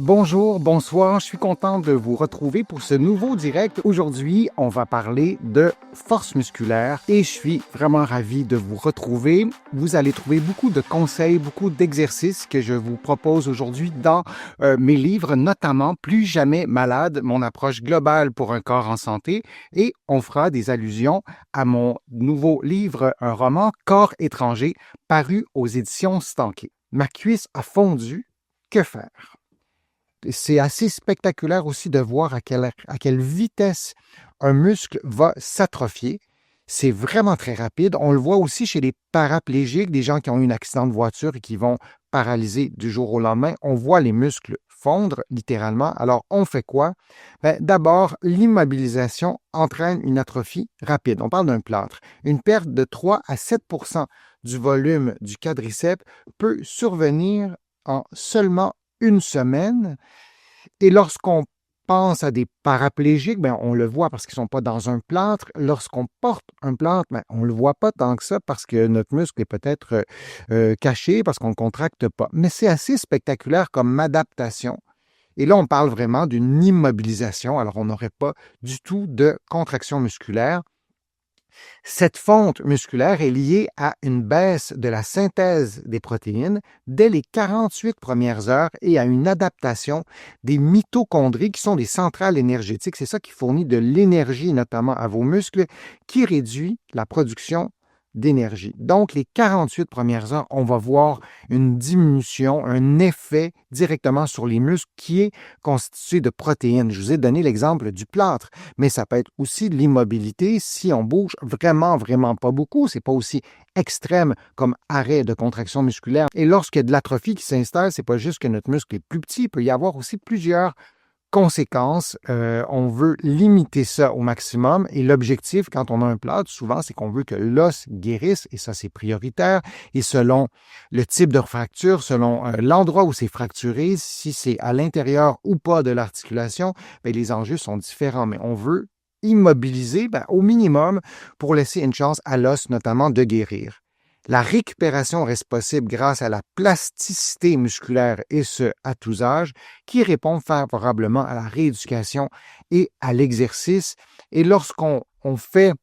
Bonjour, bonsoir, je suis content de vous retrouver pour ce nouveau direct. Aujourd'hui, on va parler de force musculaire et je suis vraiment ravi de vous retrouver. Vous allez trouver beaucoup de conseils, beaucoup d'exercices que je vous propose aujourd'hui dans mes livres, notamment Plus jamais malade, mon approche globale pour un corps en santé, et on fera des allusions à mon nouveau livre, un roman, Corps étranger, paru aux éditions Stanké. Ma cuisse a fondu, que faire? C'est assez spectaculaire aussi de voir à quelle vitesse un muscle va s'atrophier. C'est vraiment très rapide. On le voit aussi chez les paraplégiques, des gens qui ont eu un accident de voiture et qui vont paralyser du jour au lendemain. On voit les muscles fondre littéralement. Alors, on fait quoi? D'abord, l'immobilisation entraîne une atrophie rapide. On parle d'un plâtre. Une perte de 3 à 7 du volume du quadriceps peut survenir en seulement une semaine. Et lorsqu'on pense à des paraplégiques, on le voit parce qu'ils ne sont pas dans un plâtre. Lorsqu'on porte un plâtre, on ne le voit pas tant que ça parce que notre muscle est peut-être caché, parce qu'on ne contracte pas. Mais c'est assez spectaculaire comme adaptation. Et là, on parle vraiment d'une immobilisation. Alors, on n'aurait pas du tout de contraction musculaire. Cette fonte musculaire est liée à une baisse de la synthèse des protéines dès les 48 premières heures et à une adaptation des mitochondries qui sont des centrales énergétiques. C'est ça qui fournit de l'énergie notamment à vos muscles, qui réduit la production d'énergie. Donc, les 48 premières heures, on va voir une diminution, un effet directement sur les muscles qui est constitué de protéines. Je vous ai donné l'exemple du plâtre, mais ça peut être aussi de l'immobilité si on bouge vraiment pas beaucoup. C'est pas aussi extrême comme arrêt de contraction musculaire. Et lorsqu'il y a de l'atrophie qui s'installe, c'est pas juste que notre muscle est plus petit, il peut y avoir aussi plusieurs conséquences. On veut limiter ça au maximum et l'objectif quand on a un plâtre, souvent, c'est qu'on veut que l'os guérisse et ça, c'est prioritaire. Et selon le type de fracture, selon l'endroit où c'est fracturé, si c'est à l'intérieur ou pas de l'articulation, les enjeux sont différents. Mais on veut immobiliser au minimum pour laisser une chance à l'os, notamment, de guérir. La récupération reste possible grâce à la plasticité musculaire et ce, à tous âges, qui répond favorablement à la rééducation et à l'exercice. Et lorsqu'on fait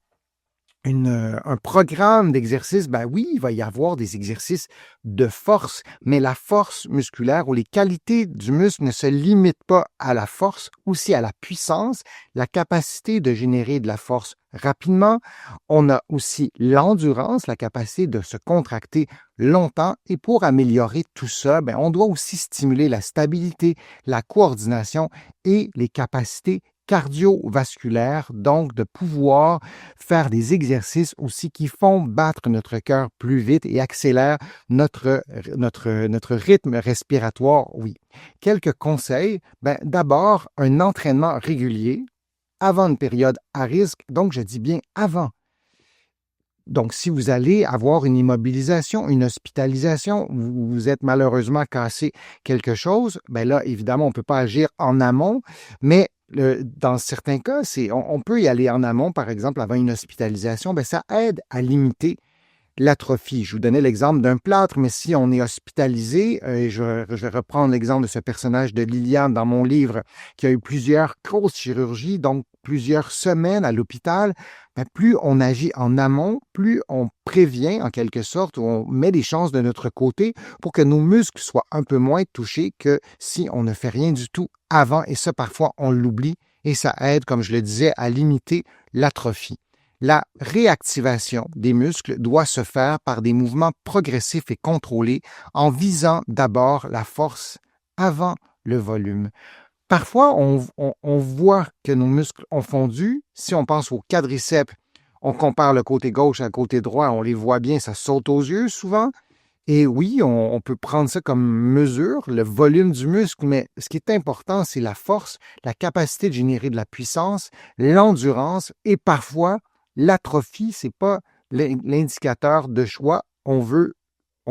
un programme d'exercice, oui, il va y avoir des exercices de force, mais la force musculaire ou les qualités du muscle ne se limitent pas à la force, aussi à la puissance, la capacité de générer de la force rapidement. On a aussi l'endurance, la capacité de se contracter longtemps. Et pour améliorer tout ça, on doit aussi stimuler la stabilité, la coordination et les capacités cardiovasculaire, donc de pouvoir faire des exercices aussi qui font battre notre cœur plus vite et accélèrent notre rythme respiratoire, oui. Quelques conseils. D'abord, un entraînement régulier avant une période à risque, donc je dis bien avant. Donc, si vous allez avoir une immobilisation, une hospitalisation, vous êtes malheureusement cassé quelque chose, là, évidemment, on ne peut pas agir en amont, mais dans certains cas, on peut y aller en amont, par exemple, avant une hospitalisation, ça aide à limiter l'atrophie. Je vous donnais l'exemple d'un plâtre, mais si on est hospitalisé, et je vais reprendre l'exemple de ce personnage de Liliane dans mon livre, qui a eu plusieurs grosses chirurgies, donc plusieurs semaines à l'hôpital, plus on agit en amont, plus on prévient en quelque sorte, ou on met des chances de notre côté pour que nos muscles soient un peu moins touchés que si on ne fait rien du tout avant. Et ça, parfois, on l'oublie et ça aide, comme je le disais, à limiter l'atrophie. La réactivation des muscles doit se faire par des mouvements progressifs et contrôlés en visant d'abord la force avant le volume. Parfois, on voit que nos muscles ont fondu. Si on pense au quadriceps, on compare le côté gauche à le côté droit, on les voit bien, ça saute aux yeux souvent. Et oui, on peut prendre ça comme mesure, le volume du muscle, mais ce qui est important, c'est la force, la capacité de générer de la puissance, l'endurance et parfois l'atrophie. Ce n'est pas l'indicateur de choix. On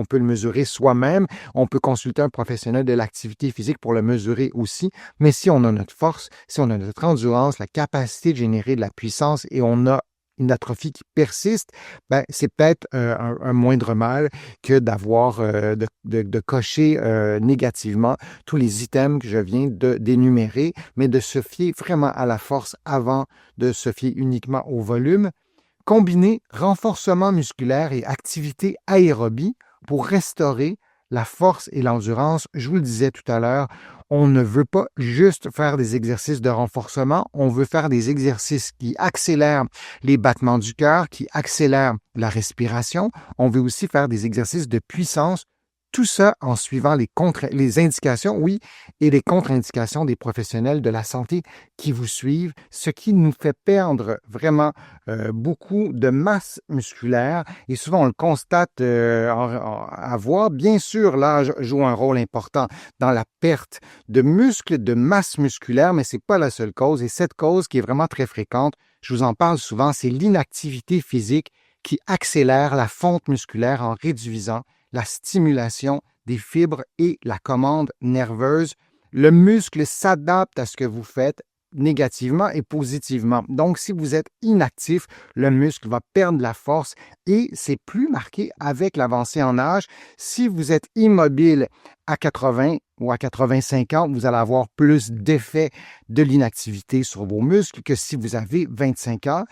peut le mesurer soi-même. On peut consulter un professionnel de l'activité physique pour le mesurer aussi. Mais si on a notre force, si on a notre endurance, la capacité de générer de la puissance et on a une atrophie qui persiste, ben, c'est peut-être un moindre mal que d'avoir de cocher négativement tous les items que je viens d'énumérer, mais de se fier vraiment à la force avant de se fier uniquement au volume. Combiner renforcement musculaire et activité aérobie pour restaurer la force et l'endurance. Je vous le disais tout à l'heure, on ne veut pas juste faire des exercices de renforcement, on veut faire des exercices qui accélèrent les battements du cœur, qui accélèrent la respiration. On veut aussi faire des exercices de puissance, tout ça en suivant les indications, oui, et les contre-indications des professionnels de la santé qui vous suivent, ce qui nous fait perdre vraiment beaucoup de masse musculaire. Et souvent, on le constate à voir. Bien sûr, l'âge joue un rôle important dans la perte de muscles, de masse musculaire, mais ce n'est pas la seule cause. Et cette cause qui est vraiment très fréquente, je vous en parle souvent, c'est l'inactivité physique qui accélère la fonte musculaire en réduisant la stimulation des fibres et la commande nerveuse. Le muscle s'adapte à ce que vous faites négativement et positivement. Donc, si vous êtes inactif, le muscle va perdre la force et c'est plus marqué avec l'avancée en âge. Si vous êtes immobile à 80 ou à 85 ans, vous allez avoir plus d'effet de l'inactivité sur vos muscles que si vous avez 25 ans.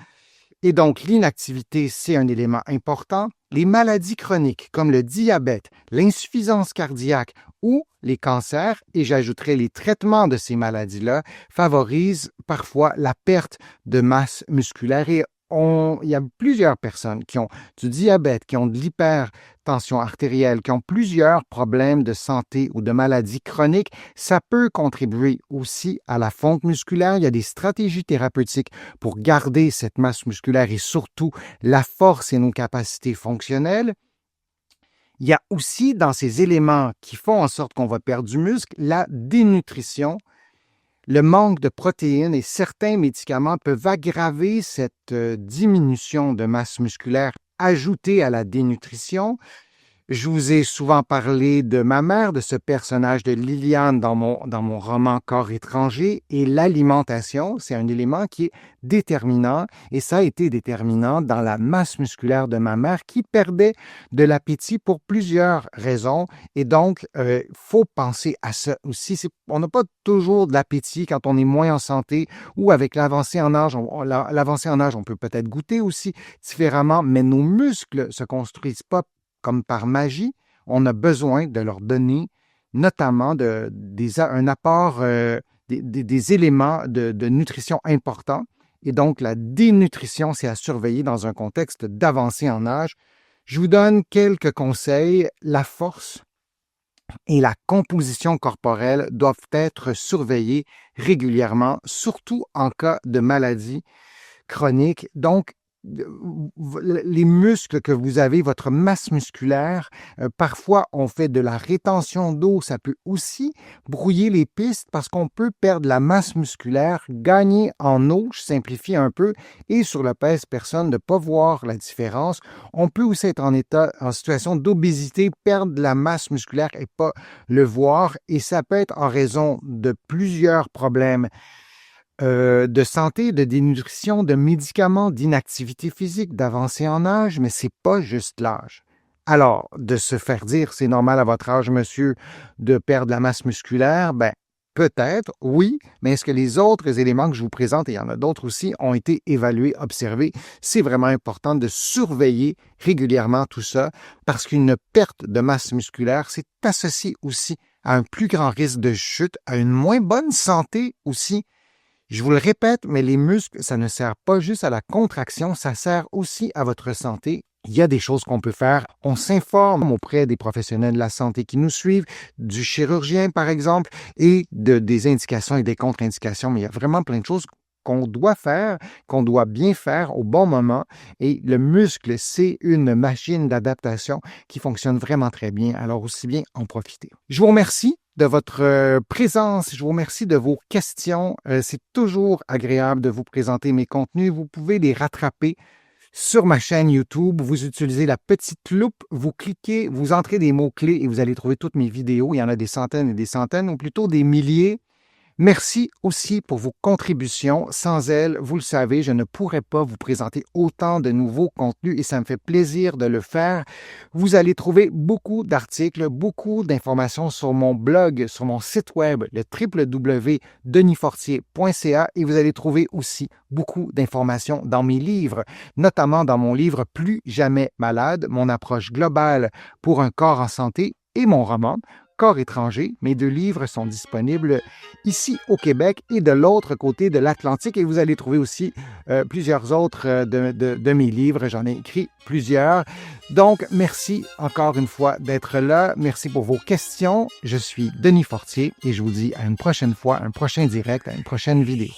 Et donc, l'inactivité, c'est un élément important. Les maladies chroniques comme le diabète, l'insuffisance cardiaque ou les cancers, et j'ajouterai les traitements de ces maladies-là, favorisent parfois la perte de masse musculaire. Et il y a plusieurs personnes qui ont du diabète, qui ont de l'hypertension artérielle, qui ont plusieurs problèmes de santé ou de maladies chroniques. Ça peut contribuer aussi à la fonte musculaire. Il y a des stratégies thérapeutiques pour garder cette masse musculaire et surtout la force et nos capacités fonctionnelles. Il y a aussi dans ces éléments qui font en sorte qu'on va perdre du muscle, la dénutrition. Le manque de protéines et certains médicaments peuvent aggraver cette diminution de masse musculaire ajoutée à la dénutrition. Je vous ai souvent parlé de ma mère, de ce personnage de Liliane dans mon roman Corps étranger, et l'alimentation, c'est un élément qui est déterminant, et ça a été déterminant dans la masse musculaire de ma mère qui perdait de l'appétit pour plusieurs raisons, et donc il faut penser à ça aussi. On n'a pas toujours de l'appétit quand on est moins en santé ou avec l'avancée en âge. L'avancée en âge, on peut peut-être goûter aussi différemment, mais nos muscles ne se construisent pas comme par magie. On a besoin de leur donner notamment un apport, des éléments de nutrition importants. Et donc, la dénutrition, c'est à surveiller dans un contexte d'avancée en âge. Je vous donne quelques conseils. La force et la composition corporelle doivent être surveillées régulièrement, surtout en cas de maladie chronique. Donc, les muscles que vous avez, votre masse musculaire, parfois on fait de la rétention d'eau, ça peut aussi brouiller les pistes parce qu'on peut perdre la masse musculaire, gagner en eau, je simplifie un peu, et sur le pèse-personne, de ne pas voir la différence. On peut aussi être en situation d'obésité, perdre la masse musculaire et pas le voir, et ça peut être en raison de plusieurs problèmes de santé, de dénutrition, de médicaments, d'inactivité physique, d'avancée en âge, mais c'est pas juste l'âge. Alors, de se faire dire, c'est normal à votre âge, monsieur, de perdre la masse musculaire, ben, peut-être, oui, mais est-ce que les autres éléments que je vous présente, et il y en a d'autres aussi, ont été évalués, observés? C'est vraiment important de surveiller régulièrement tout ça, parce qu'une perte de masse musculaire, c'est associé aussi à un plus grand risque de chute, à une moins bonne santé aussi. Je vous le répète, mais les muscles, ça ne sert pas juste à la contraction, ça sert aussi à votre santé. Il y a des choses qu'on peut faire. On s'informe auprès des professionnels de la santé qui nous suivent, du chirurgien par exemple, et des indications et des contre-indications. Mais il y a vraiment plein de choses qu'on doit faire, qu'on doit bien faire au bon moment. Et le muscle, c'est une machine d'adaptation qui fonctionne vraiment très bien. Alors aussi bien en profiter. Je vous remercie de votre présence. Je vous remercie de vos questions. C'est toujours agréable de vous présenter mes contenus. Vous pouvez les rattraper sur ma chaîne YouTube. Vous utilisez la petite loupe, vous cliquez, vous entrez des mots-clés et vous allez trouver toutes mes vidéos. Il y en a des centaines et des centaines, ou plutôt des milliers. Merci aussi pour vos contributions. Sans elles, vous le savez, je ne pourrais pas vous présenter autant de nouveaux contenus et ça me fait plaisir de le faire. Vous allez trouver beaucoup d'articles, beaucoup d'informations sur mon blog, sur mon site web, le www.denisfortier.ca et vous allez trouver aussi beaucoup d'informations dans mes livres, notamment dans mon livre Plus jamais malade, mon approche globale pour un corps en santé et mon roman Corps étranger. Mes 2 livres sont disponibles ici au Québec et de l'autre côté de l'Atlantique. Et vous allez trouver aussi plusieurs autres de mes livres. J'en ai écrit plusieurs. Donc, merci encore une fois d'être là. Merci pour vos questions. Je suis Denis Fortier et je vous dis à une prochaine fois, un prochain direct, à une prochaine vidéo.